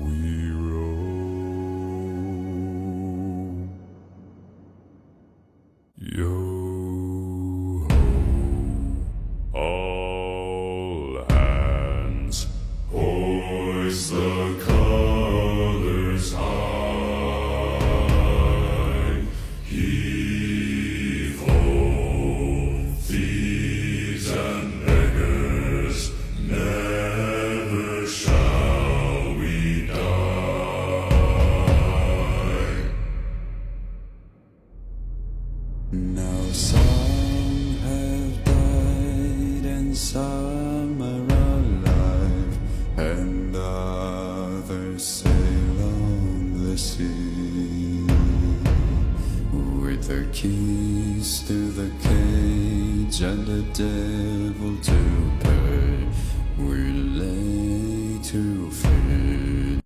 we roam. Yo ho, all hands, hoist the colors high. Heave ho, thieves and beggars, never shall we die. Now some have died and some are alive, and others sail on the sea. With their keys to the cage and the devil to pay, we lay to feed.